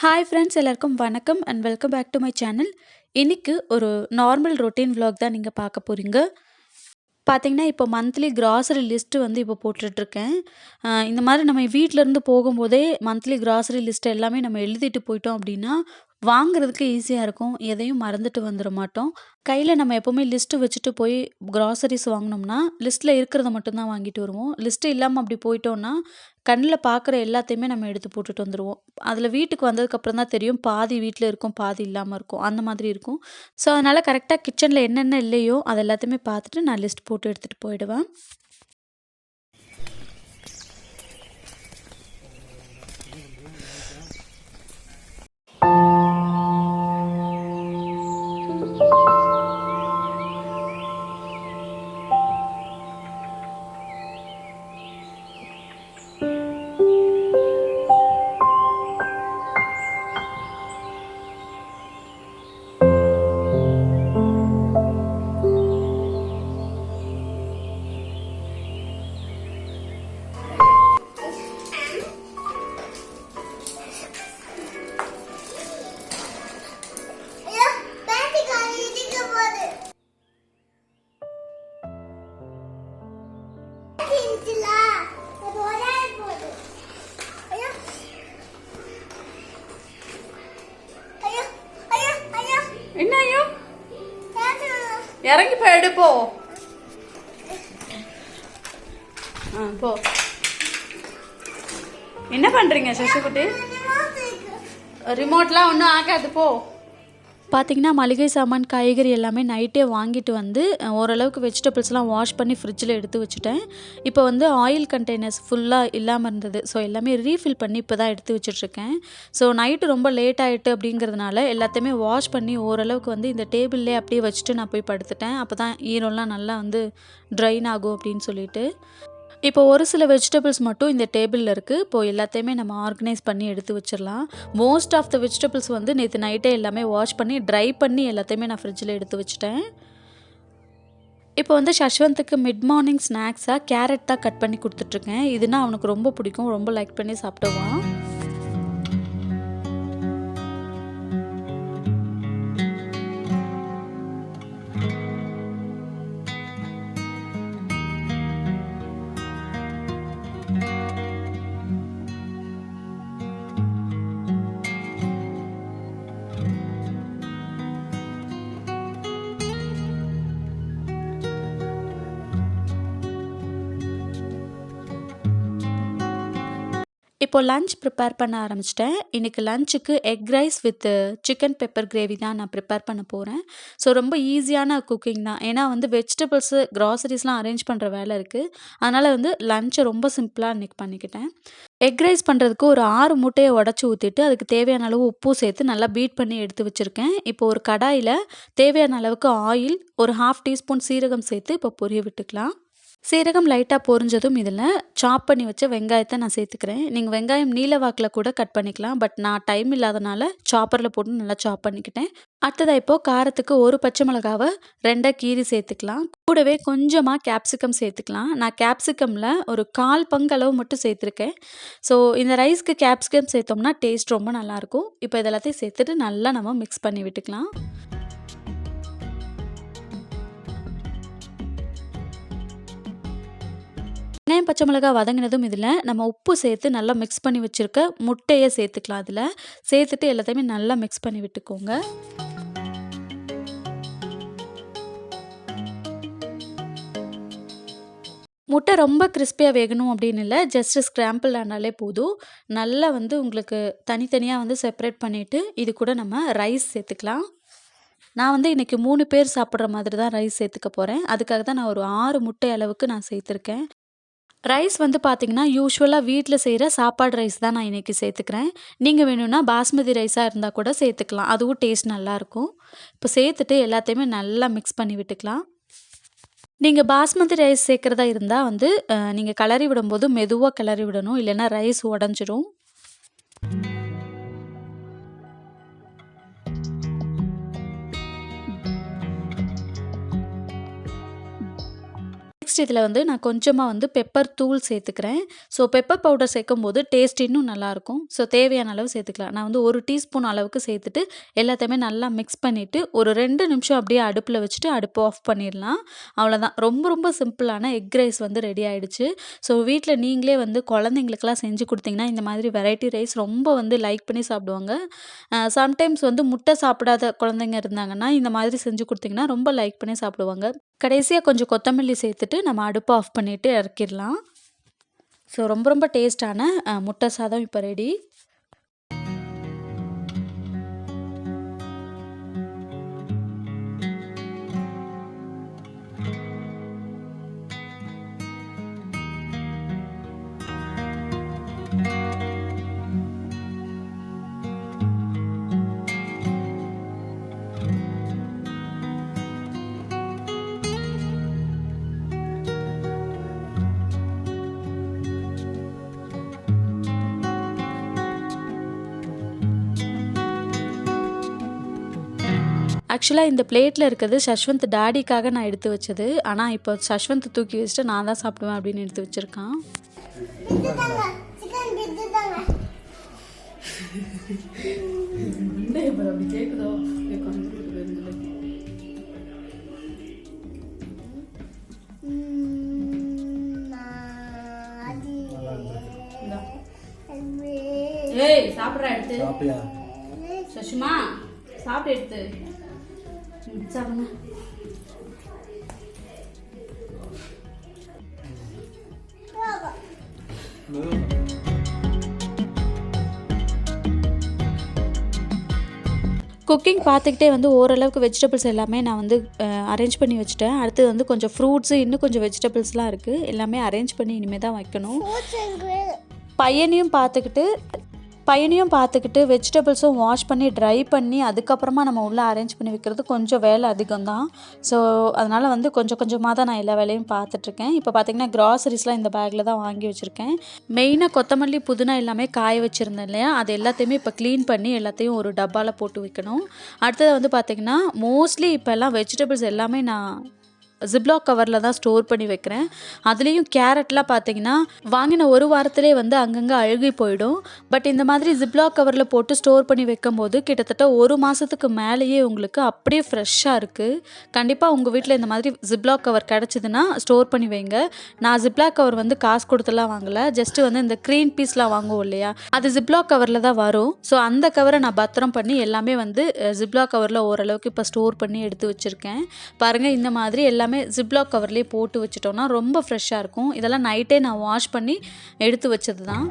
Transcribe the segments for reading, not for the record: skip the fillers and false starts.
Hi friends எல்லாருக்கும் வணக்கம் and welcome back to my channel. இன்னைக்கு ஒரு நார்மல் ரொட்டீன் vlog தான் நீங்க பார்க்க போறீங்க. பார்த்தீங்கன்னா, இப்போ மந்த்லி கிராசரி லிஸ்ட்டு வந்து இப்போ போட்டுட்ருக்கேன். இந்த மாரி நம்ம வீட்லருந்து போகும்போதே மந்த்லி கிராசரி லிஸ்ட் எல்லாமே நம்ம எழுதிட்டு போயிட்டோம் அப்டின்னா, வாங்குறதுக்கு ஈஸியா இருக்கும். எதையும் மறந்துட்டு வந்துர மாட்டோம். கையில நம்ம எப்பவுமே லிஸ்ட்டு வச்சுட்டு போய் கிராசரிஸ் வாங்குனோம்னா, லிஸ்ட்ல இருக்கிறத மட்டும் தான் வாங்கிட்டு வருவோம். லிஸ்ட்டு இல்லாம அப்டி போயிட்டோம்னா, கண்ல பார்க்குற எல்லாத்தையுமே நம்ம எடுத்து போட்டுட்டு வந்துருவோம். அதில வீட்டுக்கு வந்ததுக்கப்புறம் தான் தெரியும், பாதி வீட்ல இருக்கும், பாதி இல்லாம இருக்கும். அந்த மாதிரி இருக்கும். ஸோ, அதனால கரெக்ட்டா கிச்சன்ல என்னென்ன இல்லையோ, அது எல்லாத்தையுமே பார்த்துட்டு நான் லிஸ்ட் போட்டு எடுத்துட்டு போயிடுவேன். என்ன ஐயோ இறங்கி போய் எடுப்போ போ. என்ன பண்றீங்க சசிகுட்டி? ரிமோட்லாம் ஒன்றும் ஆகாது போ. பார்த்தீங்கன்னா, மளிகை சாமான், காய்கறி எல்லாமே நைட்டே வாங்கிட்டு வந்து ஓரளவுக்கு வெஜிடபிள்ஸ்லாம் வாஷ் பண்ணி ஃப்ரிட்ஜில் எடுத்து வச்சுட்டேன். இப்போ வந்து ஆயில் கண்டெய்னர்ஸ் ஃபுல்லாக இல்லாமல் இருந்தது. ஸோ எல்லாமே ரீஃபில் பண்ணி இப்போ தான் எடுத்து வச்சுட்ருக்கேன். ஸோ நைட்டு ரொம்ப லேட் ஆகிட்டு அப்படிங்கிறதுனால எல்லாத்தையுமே வாஷ் பண்ணி ஓரளவுக்கு வந்து இந்த டேபிள்லேயே அப்படியே வச்சுட்டு நான் போய் படுத்துட்டேன். அப்போ தான் ஈரம்லாம் நல்லா வந்து ட்ரைன் ஆகும் அப்படின்னு சொல்லிட்டு. இப்போ ஒரு சில வெஜிடபிள்ஸ் மட்டும் இந்த டேபிளில் இருக்குது. இப்போ எல்லாத்தையுமே நம்ம ஆர்கனைஸ் பண்ணி எடுத்து வச்சிடலாம். மோஸ்ட் ஆஃப் த வெஜிடபிள்ஸ் வந்து நேற்று நைட்டே எல்லாமே வாஷ் பண்ணி ட்ரை பண்ணி எல்லாத்தையுமே நான் ஃப்ரிட்ஜில் எடுத்து வச்சுட்டேன். இப்போ வந்து சஷ்வந்த்துக்கு மிட் மார்னிங் ஸ்நாக்ஸாக கேரட் தான் கட் பண்ணி கொடுத்துட்ருக்கேன். இதுனா அவனுக்கு ரொம்ப பிடிக்கும், ரொம்ப லைக் பண்ணி சாப்பிடுவான். இப்போ லஞ்ச் ப்ரிப்பேர் பண்ண ஆரம்பிச்சிட்டேன். இன்றைக்கி லஞ்சுக்கு egg rice with chicken pepper gravy தான் நான் ப்ரிப்பேர் பண்ண போகிறேன். ஸோ ரொம்ப ஈஸியான குக்கிங் தான். ஏன்னா வந்து வெஜிடபிள்ஸு, கிராசரிஸ்லாம் அரேஞ்ச் பண்ணுற வேலை இருக்குது. அதனால் வந்து லஞ்சை ரொம்ப சிம்பிளாக இன்றைக்கி பண்ணிக்கிட்டேன். எக் ரைஸ் பண்ணுறதுக்கு ஒரு 6 முட்டையை உடச்சி ஊற்றிட்டு அதுக்கு தேவையான அளவு உப்பும் சேர்த்து நல்லா பீட் பண்ணி எடுத்து வச்சுருக்கேன். இப்போ ஒரு கடாயில் தேவையான அளவுக்கு ஆயில், ஒரு 1/2 டீஸ்பூன் சீரகம் சேர்த்து இப்போ பொரிய விட்டுக்கலாம். சீரகம் லைட்டாக பொரிஞ்சதும் இதில் சாப் பண்ணி வச்ச வெங்காயத்தை நான் சேர்த்துக்கிறேன். நீங்கள் வெங்காயம் நீல வாக்கில் கூட கட் பண்ணிக்கலாம். பட் நான் டைம் இல்லாதனால சாப்பரில் போட்டு நல்லா சாப் பண்ணிக்கிட்டேன். அடுத்ததாக இப்போது காரத்துக்கு ஒரு பச்சை மிளகாவை 2 கீரி சேர்த்துக்கலாம். கூடவே கொஞ்சமாக கேப்சிகம் சேர்த்துக்கலாம். நான் கேப்சிகமில் ஒரு 1/4 பங்கு அளவு மட்டும் சேர்த்துருக்கேன். ஸோ இந்த ரைஸ்க்கு கேப்சிகம் சேர்த்தோம்னா டேஸ்ட் ரொம்ப நல்லாயிருக்கும். இப்போ இதெல்லாத்தையும் சேர்த்துட்டு நல்லா நம்ம மிக்ஸ் பண்ணி விட்டுக்கலாம். வெங்காயம், பச்சை மிளகாய் வதங்கினதும் இதில் நம்ம உப்பு சேர்த்து நல்லா மிக்ஸ் பண்ணி வச்சுருக்க முட்டையை சேர்த்துக்கலாம். அதில் சேர்த்துட்டு எல்லாத்தையுமே நல்லா மிக்ஸ் பண்ணி விட்டுக்கோங்க. முட்டை ரொம்ப கிறிஸ்பியாக வேகணும் அப்படின்னு இல்லை, ஜஸ்ட்டு ஸ்க்ராம்பிள் ஆனாலே போதும். நல்லா வந்து உங்களுக்கு தனித்தனியாக வந்து செப்பரேட் பண்ணிவிட்டு இது கூட நம்ம ரைஸ் சேர்த்துக்கலாம். நான் வந்து இன்றைக்கி 3 பேர் சாப்பிட்ற மாதிரி தான் ரைஸ் சேர்த்துக்க போகிறேன். அதுக்காக தான் நான் ஒரு 6 முட்டை அளவுக்கு நான் சேர்த்துருக்கேன். ரைஸ் வந்து பார்த்திங்கன்னா, யூசுவலாக வீட்டில் செய்கிற சாப்பாடு ரைஸ் தான் நான் இன்றைக்கி சேர்த்துக்கிறேன். நீங்கள் வேணும்னா பாஸ்மதி ரைஸாக இருந்தால் கூட சேர்த்துக்கலாம். அதுவும் டேஸ்ட் நல்லாயிருக்கும். இப்போ சேர்த்துட்டு எல்லாத்தையுமே நல்லா மிக்ஸ் பண்ணி விட்டுக்கலாம். நீங்கள் பாஸ்மதி ரைஸ் சேர்க்குறதா இருந்தால் வந்து நீங்கள் கிளறி விடும்போது மெதுவாக கிளறி விடணும், இல்லைன்னா ரைஸ் உடஞ்சிரும். நெக்ஸ்ட் இதில் வந்து நான் கொஞ்சமாக வந்து பெப்பர் தூள் சேர்த்துக்கிறேன். ஸோ பெப்பர் பவுடர் சேர்க்கும்போது டேஸ்ட் இன்னும் நல்லாயிருக்கும். ஸோ தேவையான அளவு சேர்த்துக்கலாம். நான் வந்து 1 டீஸ்பூன் அளவுக்கு சேர்த்துட்டு எல்லாத்தையுமே நல்லா மிக்ஸ் பண்ணிவிட்டு ஒரு 2 நிமிஷம் அப்படியே அடுப்பில் வச்சுட்டு அடுப்பு ஆஃப் பண்ணிடலாம். அவ்வளோதான். ரொம்ப ரொம்ப சிம்பிளான எக் ரைஸ் வந்து ரெடி ஆகிடுச்சு. ஸோ வீட்டில் நீங்களே வந்து குழந்தைங்களுக்கெல்லாம் செஞ்சு கொடுத்தீங்கன்னா இந்த மாதிரி வெரைட்டி ரைஸ் ரொம்ப வந்து லைக் பண்ணி சாப்பிடுவாங்க. சம்டைம்ஸ் வந்து முட்டை சாப்பிடாத குழந்தைங்க இருந்தாங்கன்னா இந்த மாதிரி செஞ்சு கொடுத்தீங்கன்னா ரொம்ப லைக் பண்ணி சாப்பிடுவாங்க. கடைசியாக கொஞ்சம் கொத்தமல்லி சேர்த்துட்டு நம்ம அடுப்பை ஆஃப் பண்ணிவிட்டு இறக்கிடலாம். ஸோ ரொம்ப ரொம்ப டேஸ்டான முட்டை சாதம் இப்போ ரெடி. ஆக்சுவலாக இந்த பிளேட்டில் இருக்கிறது சஷ்வந்த் டாடிக்காக நான் எடுத்து வச்சது. ஆனால் இப்போ சஷ்வந்த் தூக்கி வச்சுட்டு நான் தான் சாப்பிடுவேன் அப்படின்னு எடுத்து வச்சுருக்கான். ஏய் சாப்பிட்றா எடுத்து சசுமா சாப்பிட்டு எடுத்து சாப்பிடுங்க. குக்கிங் பார்த்துக்கிட்டே வந்து ஓரளவுக்கு வெஜிடபிள்ஸ் எல்லாமே நான் வந்து அரேஞ்ச் பண்ணி வச்சுட்டேன். அடுத்தது வந்து கொஞ்சம் ஃப்ரூட்ஸு இன்னும் கொஞ்சம் வெஜிடபிள்ஸ்லாம் இருக்குது. எல்லாமே அரேஞ்ச் பண்ணி இனிமேல் தான் வைக்கணும். பையனையும் பார்த்துக்கிட்டு வெஜிடபிள்ஸும் வாஷ் பண்ணி ட்ரை பண்ணி அதுக்கப்புறமா நம்ம உள்ளே அரேஞ்ச் பண்ணி வைக்கிறது கொஞ்சம் வேலை அதிகம்தான். ஸோ அதனால் வந்து கொஞ்சம் கொஞ்சமாக தான் நான் எல்லா வேலையும் பார்த்துட்ருக்கேன். இப்போ பார்த்திங்கன்னா க்ராசரிஸ்லாம் இந்த பேக்கில் தான் வாங்கி வச்சுருக்கேன். மெயினாக கொத்தமல்லி புதினா எல்லாமே காய வச்சுருந்தேன் இல்லையா, அது எல்லாத்தையுமே இப்போ க்ளீன் பண்ணி எல்லாத்தையும் ஒரு டப்பாவில் போட்டு வைக்கணும். அடுத்தது வந்து பார்த்திங்கன்னா மோஸ்ட்லி இப்போல்லாம் வெஜிடபிள்ஸ் எல்லாமே நான் ஜிப்லாக் கவரில் தான் ஸ்டோர் பண்ணி வைக்கிறேன். அதுலேயும் கேரட்லாம் பார்த்தீங்கன்னா வாங்கின ஒரு வாரத்திலே வந்து அங்கங்கே அழுகி போயிடும். பட் இந்த மாதிரி ஜிப்லாக் கவரில் போட்டு ஸ்டோர் பண்ணி வைக்கும்போது கிட்டத்தட்ட 1 மாதத்துக்கு மேலேயே உங்களுக்கு அப்படியே ஃப்ரெஷ்ஷாக இருக்குது. கண்டிப்பாக உங்கள் வீட்டில் இந்த மாதிரி ஜிப்லாக் கவர் கிடச்சிதுன்னா ஸ்டோர் பண்ணி வைங்க. நான் ஜிப்லாக் கவர் வந்து காசு கொடுத்துலாம் வாங்கலை. ஜஸ்ட்டு வந்து இந்த க்ரீன் பீஸ்லாம் வாங்குவோம் இல்லையா, அது ஜிப்லாக் கவரில் தான் வரும். ஸோ அந்த கவரை நான் பத்திரம் பண்ணி எல்லாமே வந்து ஜிப்லாக் கவரில் ஓரளவுக்கு இப்போ ஸ்டோர் பண்ணி எடுத்து வச்சுருக்கேன். பாருங்கள், இந்த மாதிரி எல்லாமே ஜிப்லாக் கவர்லேயே போட்டு வச்சுட்டோன்னா ரொம்ப ஃப்ரெஷ்ஷாக இருக்கும். இதெல்லாம் நைட்டே நான் வாஷ் பண்ணி எடுத்து வச்சது தான்.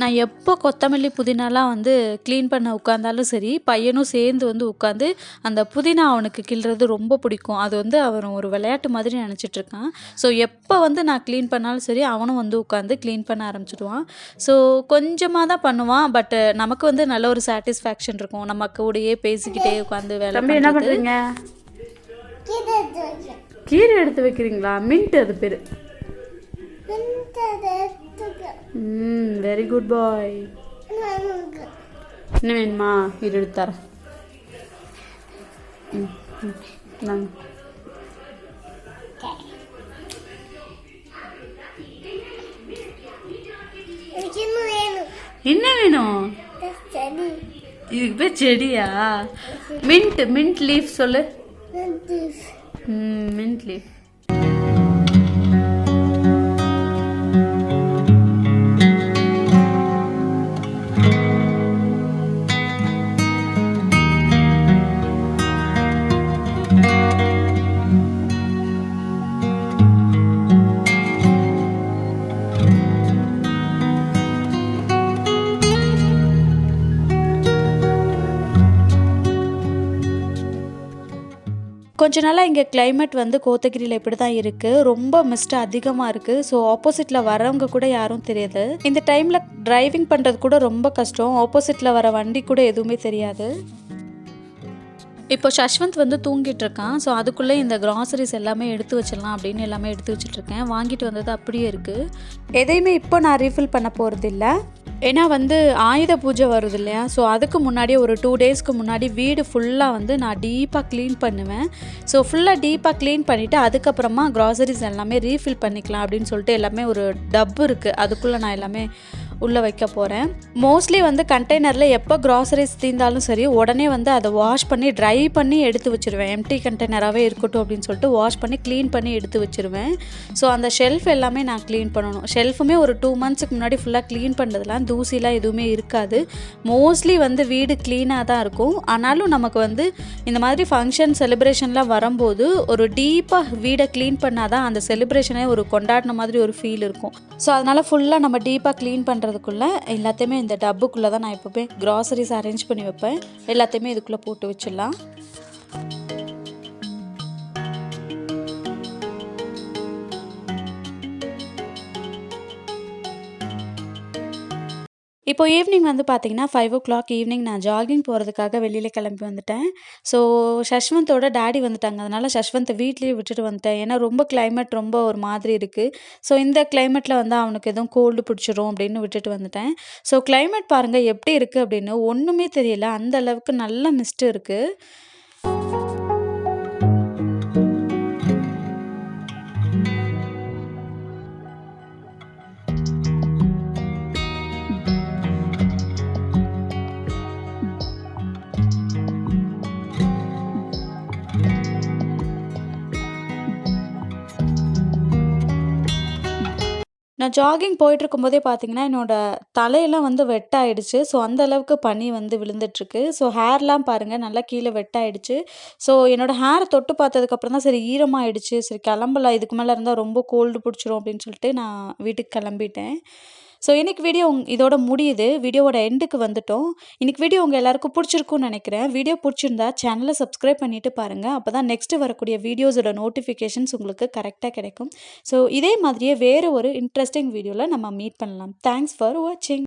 நான் எப்போ கொத்தமல்லி புதினாலாம் வந்து க்ளீன் பண்ண உட்காந்தாலும் சரி, பையனும் சேர்ந்து வந்து உட்காந்து அந்த புதினா அவனுக்கு கிள்றது ரொம்ப பிடிக்கும். அது வந்து அவன் ஒரு விளையாட்டு மாதிரி நினச்சிட்ருக்கான். ஸோ எப்போ வந்து நான் க்ளீன் பண்ணாலும் சரி, அவனும் வந்து உட்காந்து க்ளீன் பண்ண ஆரம்பிச்சிடுவான். ஸோ கொஞ்சமாக தான் பண்ணுவான். பட் நமக்கு வந்து நல்ல ஒரு சாட்டிஸ்ஃபேக்ஷன் இருக்கும். நம்ம கூடயே பேசிக்கிட்டே உட்காந்து வேலை. என்ன பண்ணுறீங்க? கீரை எடுத்து வைக்கிறீங்களா? மின்ட் அது பேர். Very good boy. என்ன வேணுமா? இது எடுத்தார. என்ன வேணும்? இதுக்கு பேர் செடியா? மின்ட் லீஃப் சொல்லு. Mint leaf. கொஞ்ச நாளாக இங்கே கிளைமேட் வந்து கோத்தகிரியில் இப்படி தான் இருக்குது. ரொம்ப மிஸ்ட் அதிகமாக இருக்குது. ஸோ ஆப்போசிட்டில் வரவங்க கூட யாரும் தெரியாது. இந்த டைமில் டிரைவிங் பண்ணுறது கூட ரொம்ப கஷ்டம். ஆப்போசிட்டில் வர வண்டி கூட எதுவுமே தெரியாது. இப்போ சஷ்வந்த் வந்து தூங்கிட்டு இருக்கான். ஸோ அதுக்குள்ளே இந்த கிராசரிஸ் எல்லாமே எடுத்து வச்சிடலாம் அப்படின்னு எல்லாமே எடுத்து வச்சுட்ருக்கேன். வாங்கிட்டு வந்தது அப்படியே இருக்குது. எதையுமே இப்போ நான் ரீஃபில் பண்ண போகிறதில்ல. ஏன்னா வந்து ஆயுத பூஜை வருது இல்லையா? ஸோ அதுக்கு முன்னாடியே ஒரு 2 டேஸ்க்கு முன்னாடி வீடு ஃபுல்லாக வந்து நான் டீப்பாக க்ளீன் பண்ணுவேன். ஸோ ஃபுல்லாக டீப்பாக க்ளீன் பண்ணிவிட்டு அதுக்கப்புறமா கிராசரிஸ் எல்லாமே ரீஃபில் பண்ணிக்கலாம் அப்படின்னு சொல்லிட்டு எல்லாமே ஒரு டப்பு இருக்குது. அதுக்குள்ளே நான் எல்லாமே உள்ளே வைக்க போகிறேன். மோஸ்ட்லி வந்து கண்டெய்னரில் எப்போ கிராசரிஸ் தீர்ந்தாலும் சரி உடனே வந்து அதை வாஷ் பண்ணி ட்ரை பண்ணி எடுத்து வச்சுருவேன். எம்டி கண்டெய்னராகவே இருக்கட்டும் அப்படின்னு சொல்லிட்டு வாஷ் பண்ணி க்ளீன் பண்ணி எடுத்து வச்சுருவேன். ஸோ அந்த ஷெல்ஃப் எல்லாமே நான் க்ளீன் பண்ணணும். ஷெல்ஃபுமே ஒரு 2 மந்த்ஸுக்கு முன்னாடி ஃபுல்லாக க்ளீன் பண்ணுறதுலாம் தூசிலாம் எதுவுமே இருக்காது. மோஸ்ட்லி வந்து வீடு க்ளீனாக தான் இருக்கும். ஆனாலும் நமக்கு வந்து இந்த மாதிரி ஃபங்க்ஷன் செலிப்ரேஷன்லாம் வரும்போது ஒரு டீப்பாக வீடை க்ளீன் பண்ணால் தான் அந்த செலிப்ரேஷனே ஒரு கொண்டாடின மாதிரி ஒரு ஃபீல் இருக்கும். ஸோ அதனால் ஃபுல்லாக நம்ம டீப்பாக க்ளீன் பண்ணுறதுக்குள்ளே எல்லாத்தையுமே இந்த டப்புக்குள்ளே தான் நான் எப்போவுமே கிராசரிஸ் அரேஞ்ச் பண்ணி வைப்பேன். எல்லாத்தையுமே இதுக்குள்ளே போட்டு வச்சிடலாம். இப்போ ஈவினிங் வந்து பார்த்திங்கன்னா 5 o'clock ஈவினிங் நான் ஜாகிங் போகிறதுக்காக வெளியில் கிளம்பி வந்துட்டேன். ஸோ சஷ்வந்தோட டேடி வந்துட்டாங்க. அதனால் சஷ்வந்தை வீட்லேயே விட்டுட்டு வந்துட்டேன். ஏன்னா ரொம்ப கிளைமேட் ரொம்ப ஒரு மாதிரி இருக்குது. ஸோ இந்த கிளைமேட்டில் வந்து அவனுக்கு எதுவும் கோல்டு பிடிச்சிரும் அப்படின்னு விட்டுட்டு வந்துட்டேன். ஸோ கிளைமேட் பாருங்கள் எப்படி இருக்குது அப்படின்னு ஒன்றுமே தெரியல. அந்த அளவுக்கு நல்ல மிஸ்ட் இருக்குது. நான் ஜாகிங் போயிட்டுருக்கும்போதே பார்த்தீங்கன்னா, என்னோடய தலையெல்லாம் வந்து வெட்டாயிடுச்சு. ஸோ அந்த அளவுக்கு பனி வந்து விழுந்துட்டுருக்கு. ஸோ ஹேர்லாம் பாருங்கள் நல்லா கீழே வெட்டாயிடுச்சு. ஸோ என்னோடய ஹேரை தொட்டு பார்த்ததுக்கப்புறம் தான் சரி ஈரமாயிடுச்சு. சரி கிளம்பலாம், இதுக்கு மேலே இருந்தால் ரொம்ப கோல்டு பிடிச்சிரும் அப்படின்னு சொல்லிட்டு நான் வீட்டுக்கு கிளம்பிட்டேன். ஸோ இன்றைக்கி வீடியோ இதோட முடியுது. வீடியோவோட எண்டுக்கு வந்துட்டோம். இன்றைக்கி வீடியோ உங்கள் எல்லாருக்கும் பிடிச்சிருக்குன்னு நினைக்கிறேன். வீடியோ பிடிச்சிருந்தா சேனலை சப்ஸ்கிரைப் பண்ணிவிட்டு பாருங்கள். அப்போ தான் நெக்ஸ்ட்டு வரக்கூடிய வீடியோஸோட நோட்டிஃபிகேஷன்ஸ் உங்களுக்கு கரெக்டாக கிடைக்கும். ஸோ இதே மாதிரியே வேறு ஒரு இன்ட்ரெஸ்டிங் வீடியோவில் நம்ம மீட் பண்ணலாம். தேங்க்ஸ் ஃபார் வாட்சிங்.